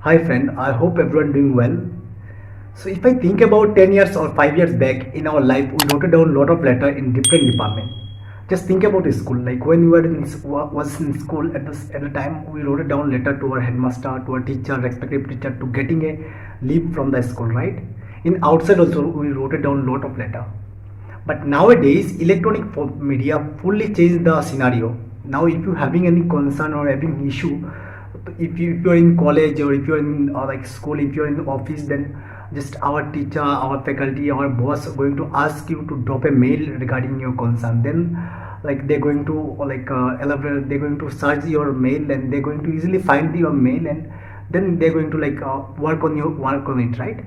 Hi friend, I hope everyone doing well. So if I think about 10 years or 5 years back in our life, we wrote down a lot of letter in different department. Just think about school. Like when we were was in school at the time, we wrote down letter to our headmaster, to our teacher, respective teacher, to getting a leave from the school, right? In outside also, we wrote down a lot of letter. But nowadays, electronic media fully changed the scenario. Now, if you're having any concern or having issue, if you're in college or if you're in like school, if you're in the office, then just our teacher, our faculty, our boss are going to ask you to drop a mail regarding your concern. Then, like they're going to elaborate, they're going to search your mail and they're going to easily find your mail and then they're going to work on it, right?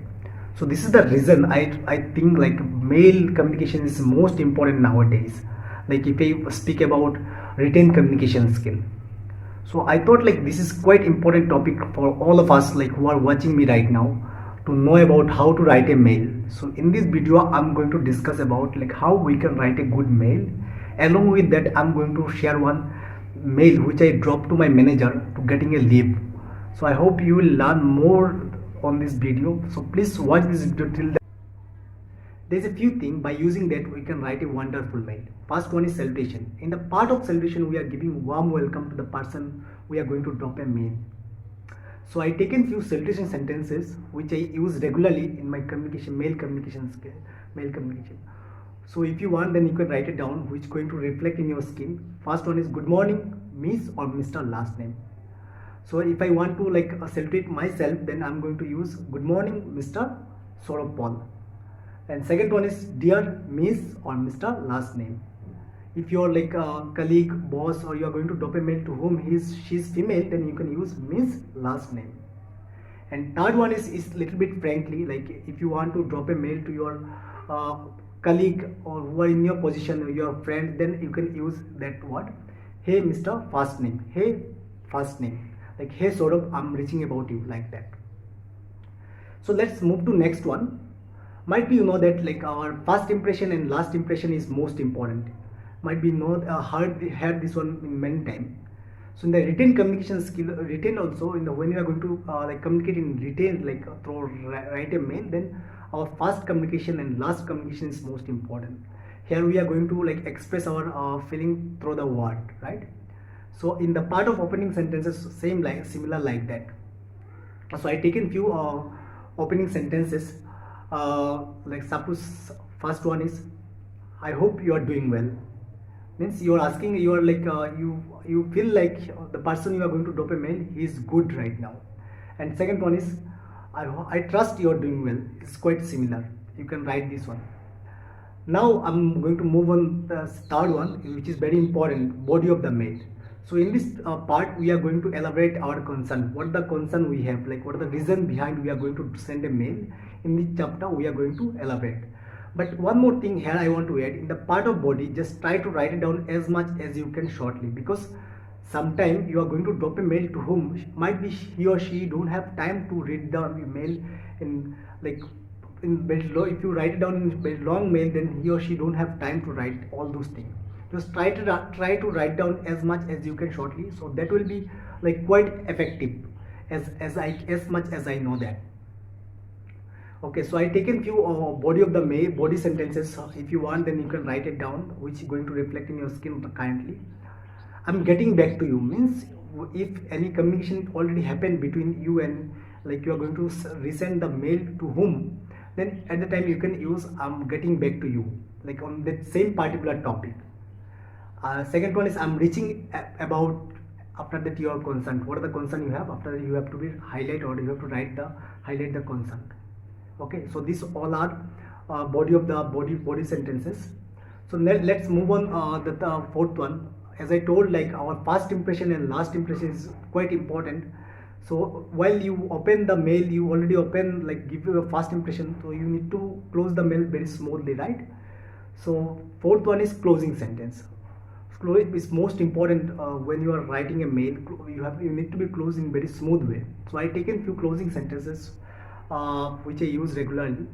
So this is the reason I think like mail communication is most important nowadays. Like if I speak about written communication skill, so I thought like this is quite important topic for all of us like who are watching me right now to know about how to write a mail. So in this video I'm going to discuss about like how we can write a good mail. Along with that I'm going to share one mail which I dropped to my manager to getting a leave. So I hope you will learn more on this video, so please watch this video till the there's a few things by using that we can write a wonderful mail. First one is salutation. In the part of salutation, we are giving warm welcome to the person we are going to drop a mail. So I taken few salutation sentences which I use regularly in my communication, mail communication skill, mail communication. So if you want, then you can write it down, which is going to reflect in your skin. First one is good morning, Miss or Mr. last name. So if I want to salutate myself, then I'm going to use good morning, Mr. Saurabh Paul. And second one is dear Miss or Mr. last name. If you're like a colleague, boss, or you are going to drop a mail to whom she's female, then you can use Miss last name. And third one is little bit frankly, like if you want to drop a mail to your colleague or who are in your position or your friend, then you can use that word. Hey Mr. First name. Hey first name. Like hey Saurabh, I'm reaching about you, like that. So let's move to next one. Might be you know that like our first impression and last impression is most important. Might be know heard this one in many time. So in the written communication skill, written also in the when you are going to communicate in written through write a mail, then our first communication and last communication is most important. Here we are going to like express our feeling through the word, right? So in the part of opening sentences, same like similar like that. So I taken few opening sentences. Like suppose first one is I hope you are doing well. Means you are asking, you are you feel like the person you are going to drop a mail, he is good right now. And second one is I trust you are doing well. It's quite similar. You can write this one. Now I'm going to move on the third one, which is very important, body of the mail. So in this part, we are going to elaborate our concern. What the concern we have, like what are the reason behind we are going to send a mail. In this chapter, we are going to elaborate. But one more thing here I want to add, in the part of body, just try to write it down as much as you can shortly, because sometime you are going to drop a mail to whom might be he or she don't have time to read down the mail in like in very low. If you write it down in very long mail, then he or she don't have time to write all those things. Just try to write down as much as you can shortly, so that will be like quite effective as much as I know that. Okay, so I taken few body of the mail body sentences. If you want, then you can write it down, which is going to reflect in your skin currently. I'm getting back to you means if any communication already happened between you and like you are going to resend the mail to whom, then at the time you can use I'm getting back to you, like on that same particular topic. Second one is I'm reaching about. After that you are concerned. What are the concern you have? After that you have to be highlight or you have to highlight the concern. Okay, so these all are body of the body sentences. So let's move on the fourth one. As I told, like our first impression and last impression is quite important. So while you open the mail, you already open like give you a first impression, so you need to close the mail very smoothly, right? So fourth one is closing sentence. Close is most important when you are writing a mail. You need to be closed in very smooth way. So I taken few closing sentences which I use regularly.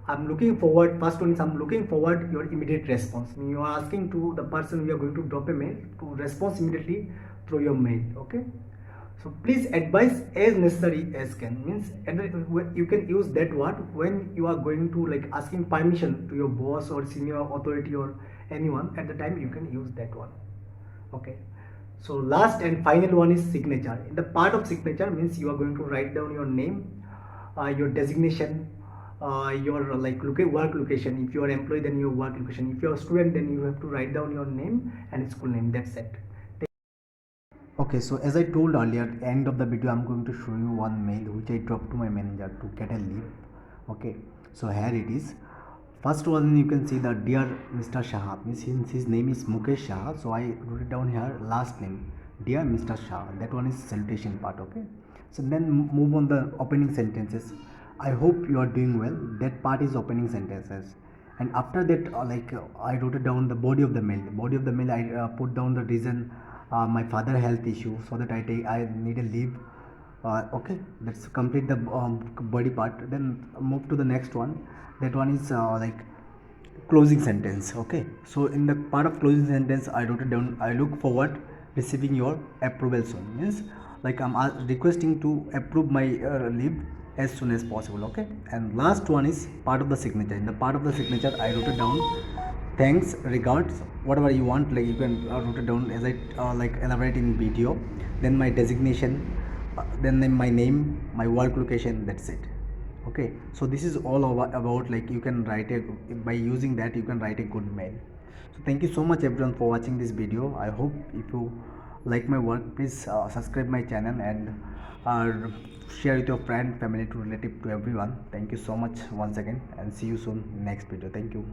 I'm looking forward. First one is I'm looking forward your immediate response. When you are asking to the person you are going to drop a mail to respond immediately through your mail. Okay. So please advise as necessary as can, means you can use that word when you are going to like asking permission to your boss or senior authority or anyone. At the time you can use that one. Okay, so last and final one is signature. In the part of signature means you are going to write down your name, your designation, your like work location. If you are employee, then your work location. If you are student, then you have to write down your name and school name. That's it. Okay, so as I told earlier, at the end of the video I'm going to show you one mail which I dropped to my manager to get a leave. Okay, so here it is. First one, you can see the dear Mr. Shah, means his name is Mukesh Shah, so I wrote it down here, last name dear Mr. Shah. That one is salutation part. Okay, so then move on the opening sentences. I hope you are doing well. That part is opening sentences. And after that, I wrote it down the body of the mail. The body of the mail, I put down the reason, my father health issue, so that I need a leave. Okay, let's complete the body part. Then move to the next one. That one is closing sentence. Okay, so in the part of closing sentence, I wrote it down. I look forward receiving your approval soon. Means like I'm requesting to approve my leave as soon as possible. Okay, and last one is part of the signature. In the part of the signature, I wrote it down, thanks, regards, whatever you want, like you can wrote it down as I elaborate in video. Then my designation, then my name, my work location. That's it. Okay, so this is all about like you can write a, by using that you can write a good mail. So thank you so much everyone for watching this video. I hope if you like my work, please subscribe my channel and share with your friend, family, to relative, to everyone. Thank you so much once again, and see you soon next video. Thank you.